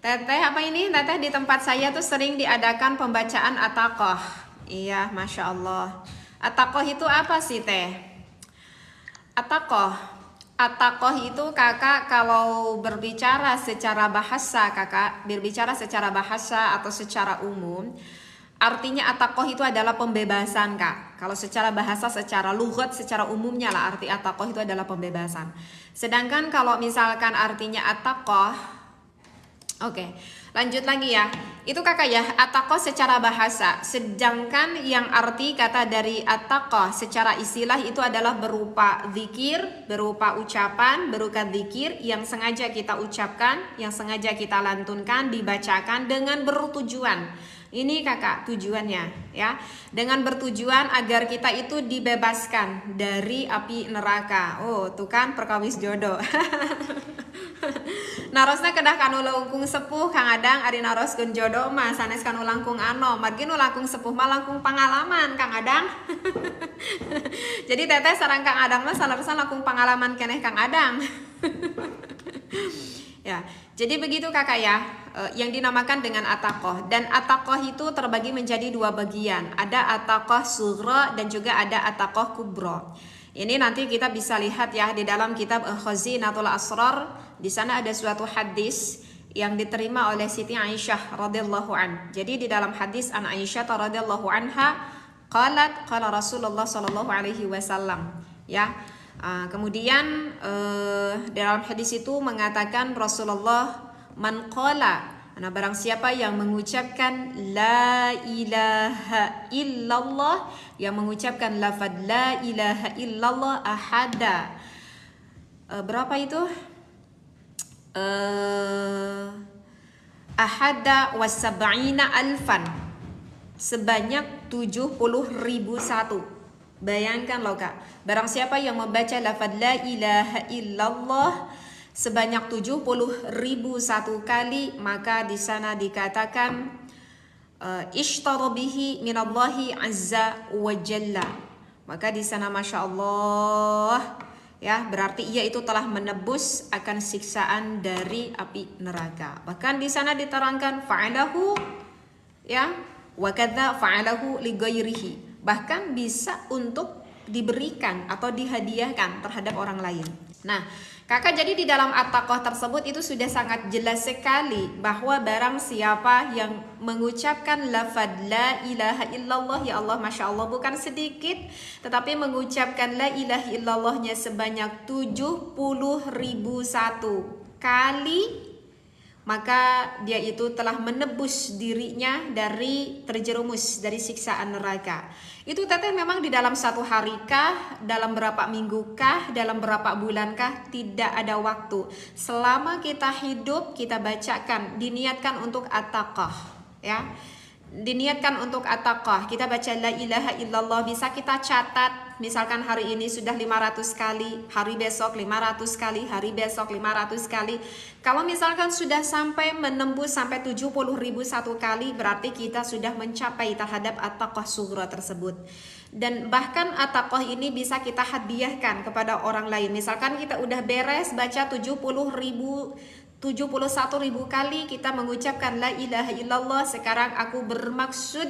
Teteh apa ini? Teteh di tempat saya tuh sering diadakan pembacaan At-Taqah. Iya, Masya Allah. At-Taqah itu apa sih Teh? At-Taqah. At-Taqah itu kakak kalau berbicara secara bahasa, kakak berbicara secara bahasa atau secara umum, artinya At-Taqah itu adalah pembebasan kak. Kalau secara bahasa, secara lughat, secara umumnya lah arti At-Taqah itu adalah pembebasan. Sedangkan kalau misalkan artinya At-Taqah, oke, lanjut lagi ya. Itu kakak ya, at-taqah secara bahasa. Sedangkan yang arti kata dari at-taqah secara istilah itu adalah berupa zikir, berupa ucapan, berupa zikir yang sengaja kita ucapkan, yang sengaja kita lantunkan, dibacakan dengan bertujuan. Ini kakak tujuannya ya, dengan bertujuan agar kita itu dibebaskan dari api neraka. Oh tuh kan perkawis jodoh. Narosna kedah kanu langkung sepuh Kang Adang ari naroskeun jodoh mah sanes kanu langkung ano margi nu langkung sepuh mah langkung pangalaman Kang Adang. Jadi teteh sareng Kang Adang mah salersa langkung pangalaman keneh Kang Adang. Ya, jadi begitu kakak ya, yang dinamakan dengan at-taqah. Dan at-taqah itu terbagi menjadi dua bagian. Ada at-taqah sughra dan juga ada at-taqah kubra. Ini nanti kita bisa lihat ya di dalam kitab Khazinatul Asrar. Di sana ada suatu hadis yang diterima oleh Siti Aisyah radhiyallahu an. Jadi di dalam hadis an Aisyah radhiyallahu anha qalat qala Rasulullah sallallahu alaihi wasallam ya. Kemudian dalam hadis itu mengatakan Rasulullah man qala, nah barang siapa yang mengucapkan la ilaha illallah, yang mengucapkan lafaz la ilaha illallah ahada, berapa itu? Ahada wasab'ina alfan, sebanyak 70.000 satu. Bayangkan loh kak, barang siapa yang membaca lafaz la ilaha illallah sebanyak 70.000 satu kali, maka di sana dikatakan ishtara bihi minallahi azza wa jalla. Maka di sana masya Allah ya, berarti ia itu telah menebus akan siksaan dari api neraka. Bahkan di sana diterangkan fa'alahu ya, wa kadza fa'alahu li ghairihi. Bahkan bisa untuk diberikan atau dihadiahkan terhadap orang lain. Nah, kakak jadi di dalam at-taqah tersebut itu sudah sangat jelas sekali bahwa barang siapa yang mengucapkan lafaz la ilaha illallah, ya Allah masya Allah bukan sedikit, tetapi mengucapkan la ilaha illallahnya sebanyak 70.000 satu kali, maka dia itu telah menebus dirinya dari terjerumus dari siksaan neraka. Itu teteh memang di dalam satu harikah, dalam berapa minggukah, dalam berapa bulankah, tidak ada waktu. Selama kita hidup kita bacakan, diniatkan untuk at-taqah ya. Diniatkan untuk at-taqah, kita baca la ilaha illallah, bisa kita catat. Misalkan hari ini sudah 500 kali, hari besok 500 kali, hari besok 500 kali. Kalau misalkan sudah sampai menembus sampai 70.000 satu kali, berarti kita sudah mencapai terhadap at-taqah sughra tersebut. Dan bahkan at-taqah ini bisa kita hadiahkan kepada orang lain. Misalkan kita udah beres baca 71.000 kali kita mengucapkan la ilaha illallah, sekarang aku bermaksud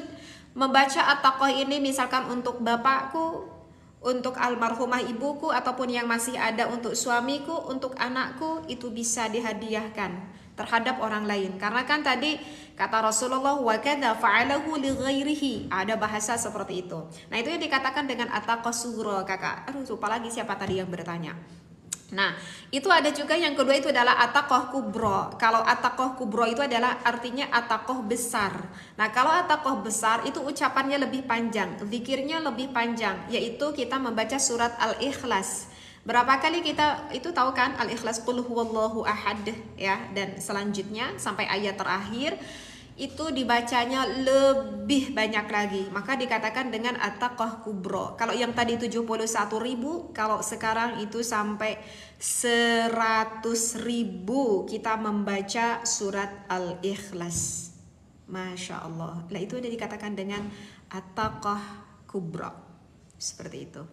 membaca at-taqah ini misalkan untuk bapakku, untuk almarhumah ibuku, ataupun yang masih ada untuk suamiku, untuk anakku, itu bisa dihadiahkan terhadap orang lain. Karena kan tadi kata Rasulullah wa kadza fa'alahu li ghairihi, ada bahasa seperti itu. Nah, itu yang dikatakan dengan at-taqah sughra kakak. Aduh, lupa lagi siapa tadi yang bertanya. Nah, itu ada juga yang kedua, itu adalah at-taqah kubra. Kalau at-taqah kubra itu adalah artinya at-taqah besar. Nah, kalau at-taqah besar itu ucapannya lebih panjang, zikirnya lebih panjang, yaitu kita membaca surat Al-Ikhlas. Berapa kali kita itu tahu kan Al-Ikhlas, qul huwallahu ahad ya, dan selanjutnya sampai ayat terakhir itu dibacanya lebih banyak lagi, maka dikatakan dengan at-taqah kubra. Kalau yang tadi 71.000, kalau sekarang itu sampai 100.000 kita membaca surat Al-Ikhlas. Masya Allah. Nah, itu udah dikatakan dengan at-taqah kubra. Seperti itu.